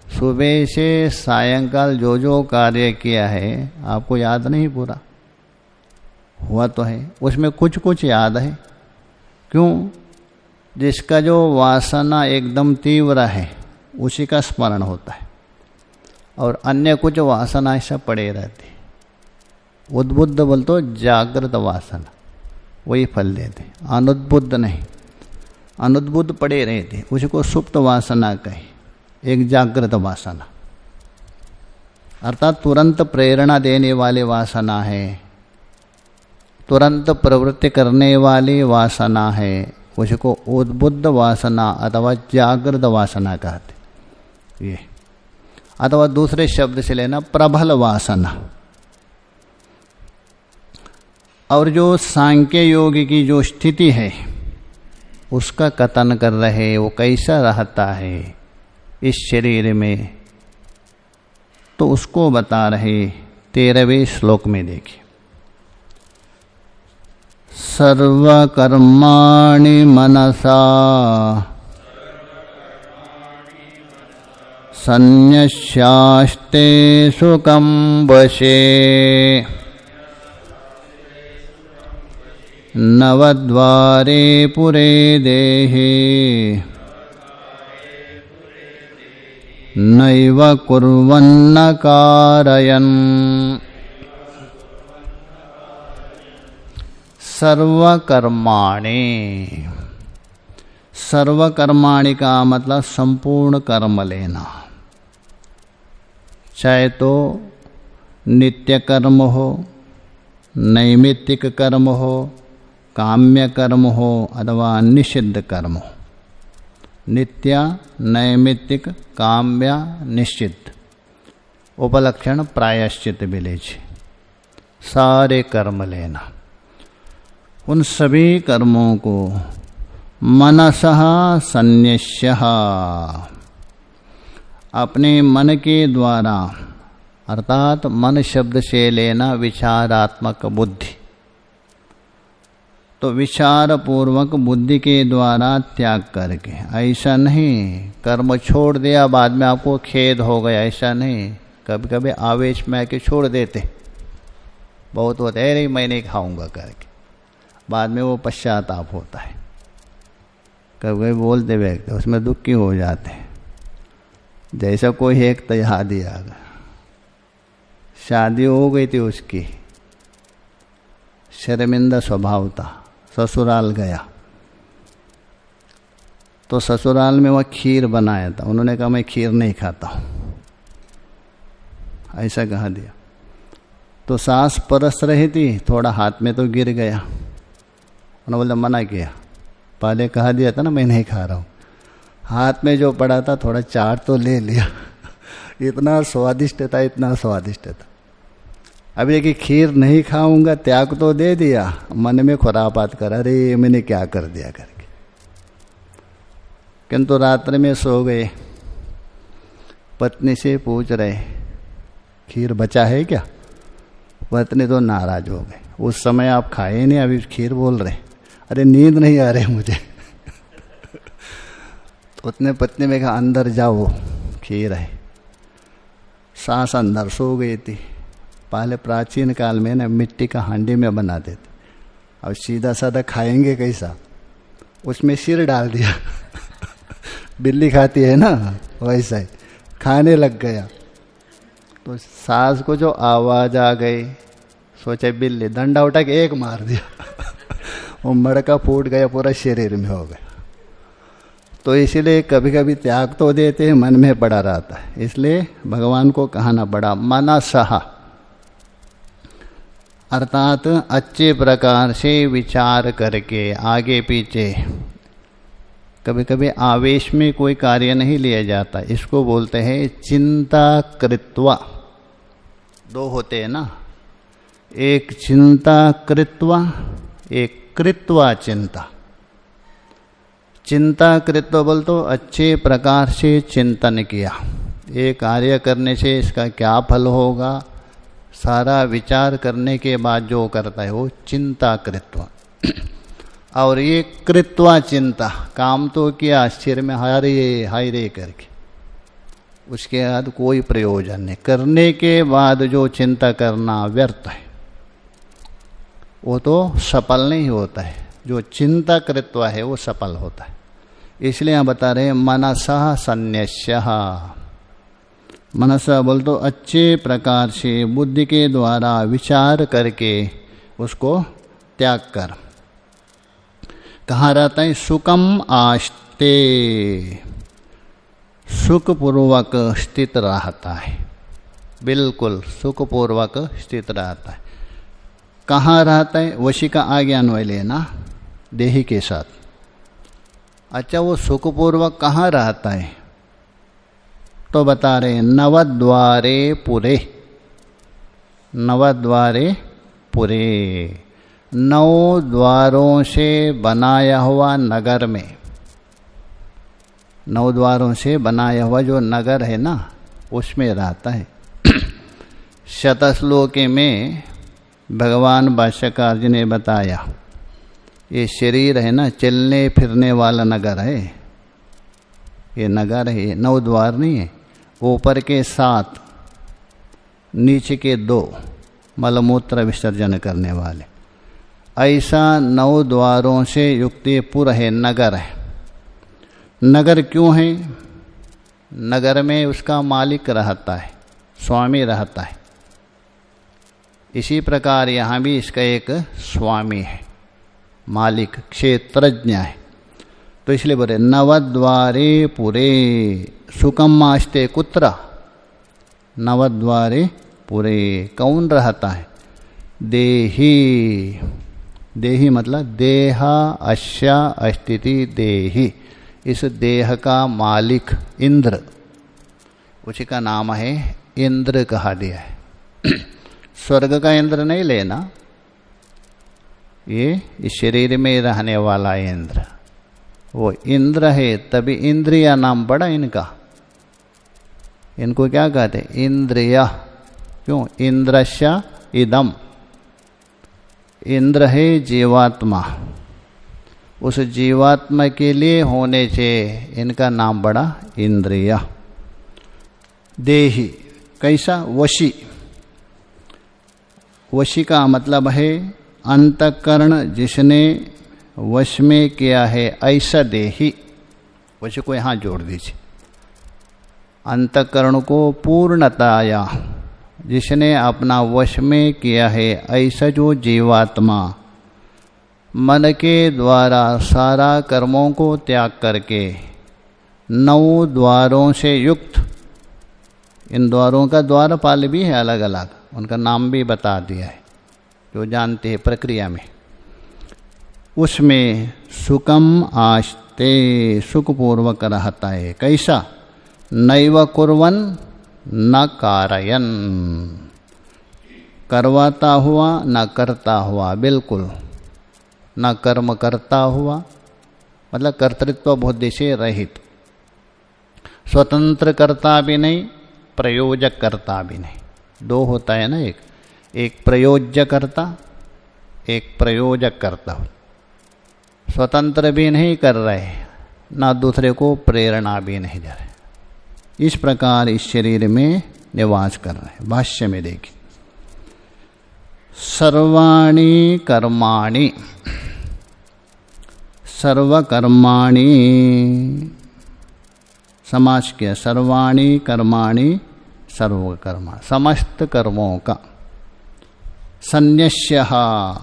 सुबह से सायंकाल जो जो कार्य किया है आपको याद नहीं पूरा हुआ तो है, उसमें कुछ कुछ याद है। क्यों? जिसका जो वासना एकदम तीव्र है उसी का स्मरण होता है, और अन्य कुछ वासना ऐसा पड़े रहती। उद्बुद्ध बोल तो जागृत वासना, वही फल देते, अनुद्बुद्ध नहीं। अनुद्बुद्ध पड़े रहते, उसको सुप्त वासना कहे, एक जागृत वासना, अर्थात तुरंत प्रेरणा देने वाली वासना है, तुरंत प्रवृत्ति करने वाली वासना है, उसको उद्बुद्ध वासना अथवा जागृत वासना कहते। ये अथवा दूसरे शब्द से लेना प्रबल वासना। और जो सांख्य योग की जो स्थिति है उसका कथन कर रहे, वो कैसा रहता है इस शरीर में, तो उसको बता रहे 13वें श्लोक में। देखिए, सर्वकर्माणि मनसा संन्यस्यास्ते सुखं वशे नवद्वारे पुरे देहे नैव कुर्वन्न कारयन्। सर्वकर्माणि, सर्वकर्माणि का मतलब संपूर्ण कर्म लेना, चाहे तो नित्य कर्म हो, नैमित्तिक कर्म हो, काम्य कर्म हो अथवा निषिद्ध कर्म हो। नित्य, नैमित्तिक, काम्य, निश्चित, उपलक्षण प्रायश्चित विलेज, सारे कर्म लेना। उन सभी कर्मों को मनसः संन्यस्यः, अपने मन के द्वारा, अर्थात मन शब्द से लेना विचारात्मक बुद्धि, तो विचार पूर्वक बुद्धि के द्वारा त्याग करके, ऐसा नहीं कर्म छोड़ दिया बाद में आपको खेद हो गया, ऐसा नहीं। कभी कभी आवेश में आके छोड़ देते, बहुत होता है अरे मैं नहीं खाऊंगा करके, बाद में वो पश्चाताप होता है। कभी कभी बोलते व्यक्ति उसमें दुखी हो जाते हैं। जैसा कोई एक याद ही आ गया, शादी हो गई थी उसकी, शर्मिंदा स्वभाव था, ससुराल गया तो ससुराल में वह खीर बनाया था, उन्होंने कहा मैं खीर नहीं खाता हूँ, ऐसा कहा दिया। तो सास परस रही थी, थोड़ा हाथ में तो गिर गया, उन्होंने बोला मना किया, पहले कहा दिया था ना मैं नहीं खा रहा हूँ। हाथ में जो पड़ा था थोड़ा चाट तो ले लिया इतना स्वादिष्ट था, इतना स्वादिष्ट था। अभी देखिए खीर नहीं खाऊंगा, त्याग तो दे दिया, मन में खुरापात कर, अरे मैंने क्या कर दिया करके। किंतु रात्रि में सो गए, पत्नी से पूछ रहे खीर बचा है क्या? पत्नी तो नाराज हो गए, उस समय आप खाए नहीं, अभी खीर बोल रहे, अरे नींद नहीं आ रही मुझे तो उसने पत्नी में कहा अंदर जाओ खीर है। सास अंदर सो गई थी। पहले प्राचीन काल में ना मिट्टी का हांडी में बनाते थे, अब सीधा साधा खाएंगे कैसा, उसमें सिर डाल दिया बिल्ली खाती है ना वैसा ही खाने लग गया। तो सास को जो आवाज आ गई, सोचे बिल्ली, डंडा उठा के एक मार दिया वो मड़का फूट गया, पूरा शरीर में हो गया। तो इसीलिए कभी कभी त्याग तो देते हैं, मन में पड़ा रहता है, इसलिए भगवान को कहना पड़ा मनसः, अर्थात अच्छे प्रकार से विचार करके आगे पीछे। कभी कभी आवेश में कोई कार्य नहीं लिया जाता, इसको बोलते हैं चिंता कृत्वा। दो होते हैं ना, एक चिंता कृत्वा, एक कृत्वा चिंता। चिंता कृत्वा बोल तो अच्छे प्रकार से चिंतन किया, ये कार्य करने से इसका क्या फल होगा, सारा विचार करने के बाद जो करता है वो चिंता कृत्वा। और ये कृत्वा चिंता, काम तो किया, सिर में हाय रे करके, उसके बाद कोई प्रयोजन नहीं, करने के बाद जो चिंता करना व्यर्थ है, वो तो सफल नहीं होता है। जो चिंता कृत्वा है वो सफल होता है। इसलिए यहाँ बता रहे मनसः सन्न्यस्यः। मनसा बोल तो अच्छे प्रकार से बुद्धि के द्वारा विचार करके उसको त्याग कर। कहाँ रहता है? सुखम आस्ते, सुखपूर्वक स्थित रहता है, बिल्कुल सुखपूर्वक स्थित रहता है। कहाँ रहता है? वशी का आगे अन्वय लेना देही के साथ। अच्छा, वो सुखपूर्वक कहाँ रहता है? तो बता रहे नवद्वारे पुरे, नवद्वारे पुरे, 9 द्वारों से बनाया हुआ नगर में। 9 द्वारों से बनाया हुआ जो नगर है ना, उसमें रहता है। शतश्लोकी में भगवान भाष्यकार जी ने बताया, ये शरीर है ना, चलने फिरने वाला नगर है, ये नगर है, 9 द्वार नहीं है। ऊपर के 7, नीचे के 2 मलमूत्र विसर्जन करने वाले, ऐसा 9 द्वारों से युक्त पुर है, नगर है। नगर क्यों है? नगर में उसका मालिक रहता है, स्वामी रहता है। इसी प्रकार यहाँ भी इसका एक स्वामी है, मालिक, क्षेत्रज्ञ है। तो इसलिए बोले नवद्वारे पुरे सुखम आस्ते कुत्र, नवद्वारे पुरे। कौन रहता है? देही, देही मतलब देह अश्य अस्थिति देही, इस देह का मालिक इंद्र, उसी का नाम है इंद्र कहा दिया है। स्वर्ग का इंद्र नहीं लेना, ये इस शरीर में रहने वाला इंद्र, वो इंद्र है, तभी इंद्रिया नाम पड़ा इनका। इनको क्या कहते हैं? इंद्रिय। क्यों? इंद्रस्य इदम, इंद्र है जीवात्मा, उस जीवात्मा के लिए होने से इनका नाम बड़ा इंद्रिय। देही कैसा? वशी। वशी का मतलब है अंतःकरण जिसने वश में किया है, ऐसा देही। वश को यहाँ जोड़ दीजिए। अंतःकरण को पूर्णताया जिसने अपना वश में किया है, ऐसा जो जीवात्मा मन के द्वारा सारा कर्मों को त्याग करके 9 द्वारों से युक्त, इन द्वारों का द्वारपाल भी है अलग अलग, उनका नाम भी बता दिया है जो जानते हैं प्रक्रिया में, उसमें सुखम आस्ते सुखपूर्वक रहता है। कैसा? नैव कुर्वन न कारयन, करवाता हुआ न करता हुआ, बिल्कुल न कर्म करता हुआ, मतलब कर्तृत्व बुद्धि से रहित, स्वतंत्र करता भी नहीं, प्रयोजक करता भी नहीं। 2 होता है ना, एक प्रयोज्य करता, एक प्रयोजक करता। स्वतंत्र भी नहीं कर रहे, ना दूसरे को प्रेरणा भी नहीं दे रहे, इस प्रकार इस शरीर में निवास कर रहे हैं। भाष्य में देखिए, सर्वाणि कर्माणि, सर्वकर्माणि समास किया, सर्वाणि कर्माणि सर्वकर्मा, समस्त कर्मों का। संन्यस्य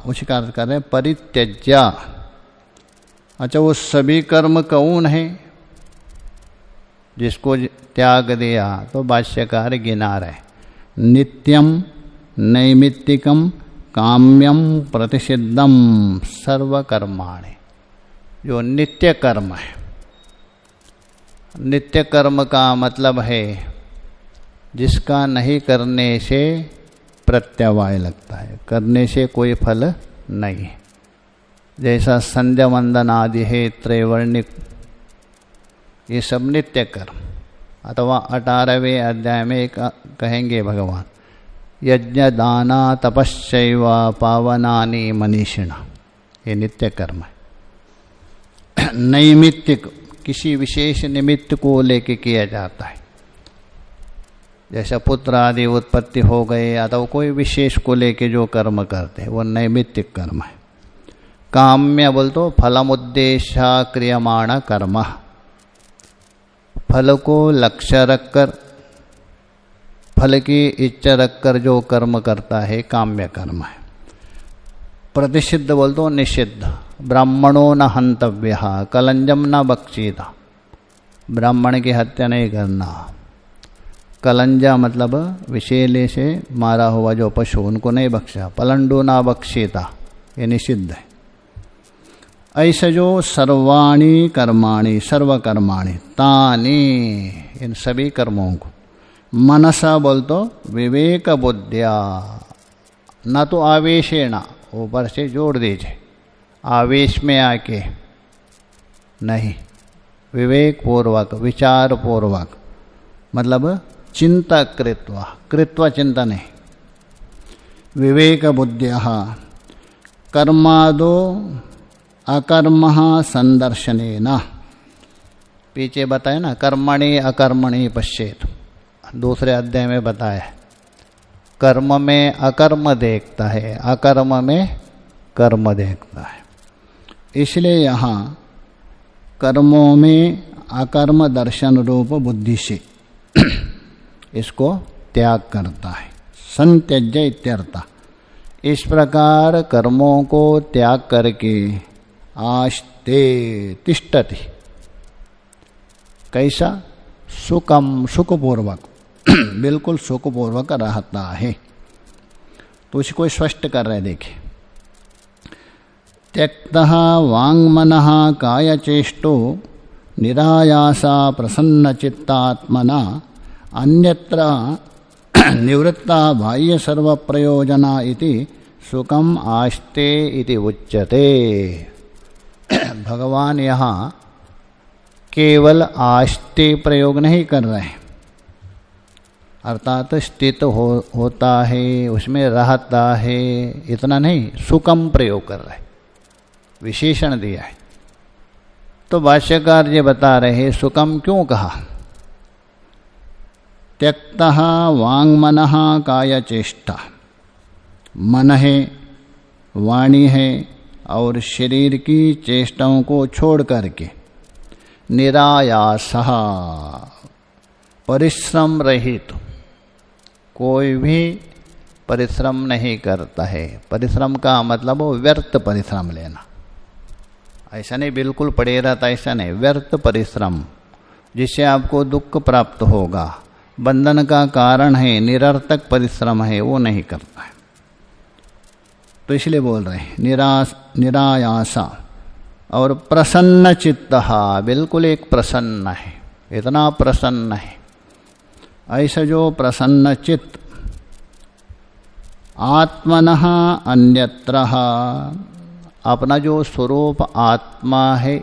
उसी का अर्थ कर रहे परित्यज्य। अच्छा, वो सभी कर्म कौन है जिसको त्याग दिया? तो भाष्यकार गिना रहे, नित्यम नैमित्तिकम काम्यम प्रतिषिद्धम सर्वकर्माणि। जो नित्य कर्म है, नित्य कर्म का मतलब है जिसका नहीं करने से प्रत्यवाय लगता है, करने से कोई फल नहीं है। जैसा संध्या वंदन आदि है, त्रैवर्णिक, ये सब नित्य कर्म। अथवा 18वें अध्याय में कहेंगे भगवान, यज्ञ दाना तपश्चैव पावनानि मनीषिणा, ये नित्य कर्म है। नैमित्तिक, किसी विशेष निमित्त को लेके किया जाता है, जैसा पुत्र आदि उत्पत्ति हो गए, अथवा कोई विशेष को लेके जो कर्म करते हैं वो नैमित्तिक कर्म है। काम्य बोल तो फलमुद्देश्य क्रियमाण कर्म, फल को लक्ष्य रखकर, फल की इच्छा रखकर जो कर्म करता है काम्य कर्म है। प्रतिषिद्ध बोल तो निषिद्ध, ब्राह्मणों न हंतव्य, कलंजम न बक्षीता, ब्राह्मण की हत्या नहीं करना। कलंजा मतलब विषैले से मारा हुआ जो पशु, उनको नहीं बख्शा। पलंडो न बक्षीता, ये निषिद्ध है। ऐसे जो सर्वाणि कर्माणि सर्वकर्माणि तानि, इन सभी कर्मों को, मनसा बोल तो विवेक बुद्धिया, न तो आवेशेण, ऊपर से जोड़ दीजिए, आवेश में आके नहीं, विवेक पूर्वक, विचार पूर्वक, मतलब चिंता कृत्वा, कृत्वा चिंता नहीं, विवेक बुद्धिया कर्मादो अकर्म संदर्शनेन, पीछे बताया ना, कर्मणि अकर्मणि पश्येत, दूसरे अध्याय में बताया, कर्म में अकर्म देखता है, अकर्म में कर्म देखता है। इसलिए यहाँ कर्मों में अकर्म दर्शन रूप बुद्धि से इसको त्याग करता है, संत्यज्य इत्यर्थ। इस प्रकार कर्मों को त्याग करके आस्ते तिष्ठति, कैसा? सुखम, सुखपूर्वक, बिल्कुल सुखपूर्वक रहता है। तो इसको स्पष्ट कर रहे, देखिए, त्यक्तः वाङ्मनः कायचेष्टो निरायासा प्रसन्नचित्तात्मना अन्यत्र निवृत्ता बाह्य सर्वप्रयोजना इति सुखम आस्ते इति उच्यते। भगवान यहाँ केवल आस्ते प्रयोग नहीं कर रहे, अर्थात स्थित होता है, उसमें रहता है, इतना नहीं, सुकम प्रयोग कर रहे, विशेषण दिया है। तो भाष्यकार जी बता रहे सुकम क्यों कहा। त्यक्तः वाङ्मनः काय चेष्टा, मन है, वाणी है और शरीर की चेष्टाओं को छोड़ करके निरायासः, परिश्रम रहित, कोई भी परिश्रम नहीं करता है। परिश्रम का मतलब वो व्यर्थ परिश्रम लेना, ऐसा नहीं बिल्कुल पड़े रहता, ऐसा नहीं, व्यर्थ परिश्रम जिससे आपको दुख प्राप्त होगा, बंधन का कारण है, निरर्थक परिश्रम है, वो नहीं करता है। तो इसलिए बोल रहे हैं निरायासा। और प्रसन्न चित्तः, बिल्कुल एक प्रसन्न है, इतना प्रसन्न है। ऐसा जो प्रसन्न चित्त, आत्मनः अन्यत्रः, अपना जो स्वरूप आत्मा है,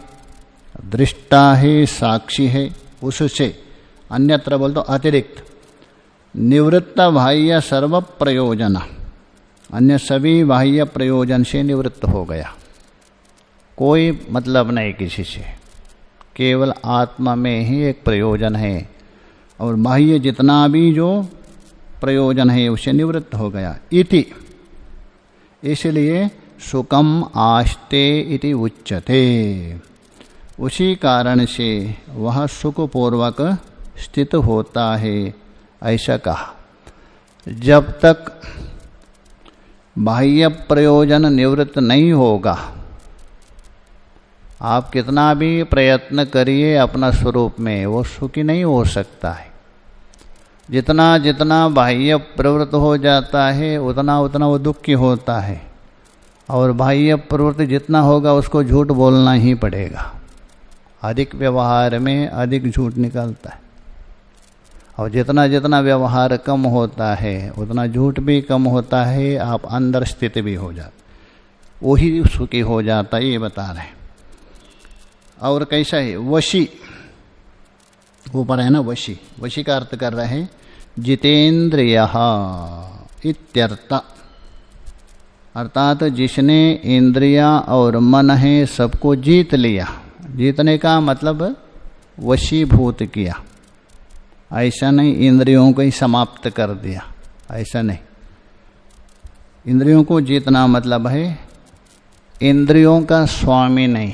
दृष्टा है, साक्षी है, उससे अन्यत्र बोल तो अतिरिक्त, निवृत्त बाह्य सर्व प्रयोजन, अन्य सभी बाह्य प्रयोजन से निवृत्त हो गया, कोई मतलब नहीं किसी से, केवल आत्मा में ही एक प्रयोजन है और बाह्य जितना भी जो प्रयोजन है उससे निवृत्त हो गया। इति, इसलिए सुखम आस्ते इति उच्यते, उसी कारण से वह सुखपूर्वक स्थित होता है, ऐसा कहा। जब तक बाह्य प्रयोजन निवृत्त नहीं होगा, आप कितना भी प्रयत्न करिए अपना स्वरूप में, वो सुखी नहीं हो सकता है। जितना जितना बाह्य प्रवृत्त हो जाता है उतना उतना वो दुखी होता है, और बाह्य प्रवृत्ति जितना होगा उसको झूठ बोलना ही पड़ेगा। अधिक व्यवहार में अधिक झूठ निकलता है, और जितना जितना व्यवहार कम होता है उतना झूठ भी कम होता है, आप अंदर स्थित भी हो जाते, वही सुखी हो जाता है, ये बता रहे हैं। और कैसा है, वशी, ऊपर है ना वशी, वशी का अर्थ कर रहे हैं जितेंद्रियः इत्यर्थ, अर्थात जिसने इंद्रिया और मन है सबको जीत लिया। जीतने का मतलब वशीभूत किया, ऐसा नहीं इंद्रियों को ही समाप्त कर दिया, ऐसा नहीं। इंद्रियों को जीतना मतलब है इंद्रियों का स्वामी नहीं,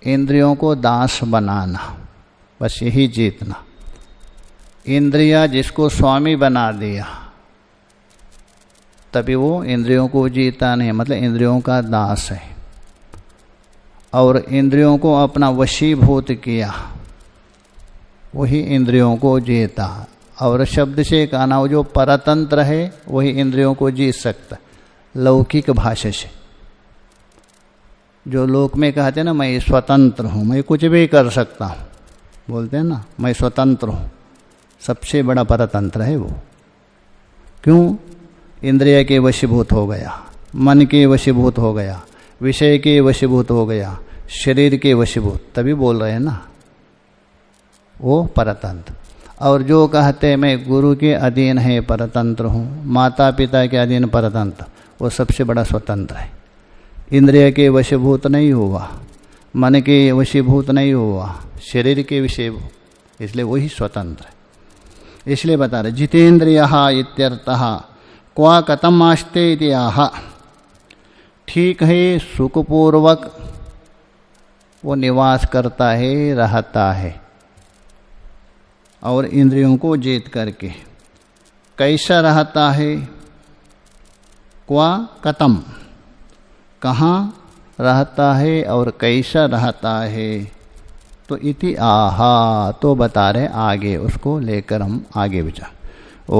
इंद्रियों को दास बनाना, बस यही जीतना। इंद्रिया जिसको स्वामी बना दिया तभी वो इंद्रियों को जीता नहीं, मतलब इंद्रियों का दास है। और इंद्रियों को अपना वशीभूत किया, वही इंद्रियों को जीता। और शब्द से कहना, वो जो परतंत्र है वही इंद्रियों को जीत सकता, लौकिक भाषा से। जो लोक में कहते हैं ना, मैं स्वतंत्र हूँ, मैं कुछ भी कर सकता हूँ, बोलते हैं ना मैं स्वतंत्र हूँ, सबसे बड़ा परतंत्र है वो। क्यों? इंद्रिय के वशीभूत हो गया, मन के वशीभूत हो गया, विषय के वशीभूत हो गया, शरीर के वशीभूत, तभी बोल रहे हैं ना वो परतंत्र। और जो कहते मैं गुरु के अधीन है परतंत्र हूँ, माता पिता के अधीन परतंत्र, वो सबसे बड़ा स्वतंत्र है। इंद्रिय के वशीभूत नहीं हुआ, मन के वशीभूत नहीं हुआ, शरीर के विषय, इसलिए वही स्वतंत्र है। इसलिए बता रहे जितेंद्रियः इत्यर्थः क्वा कथम आस्ते इति आह। ठीक है, सुखपूर्वक वो निवास करता है, रहता है, और इंद्रियों को जीत करके। कैसा रहता है? क्वा कथम, कहाँ रहता है और कैसा रहता है? तो इति आहा, तो बता रहे आगे, उसको लेकर हम आगे विचार।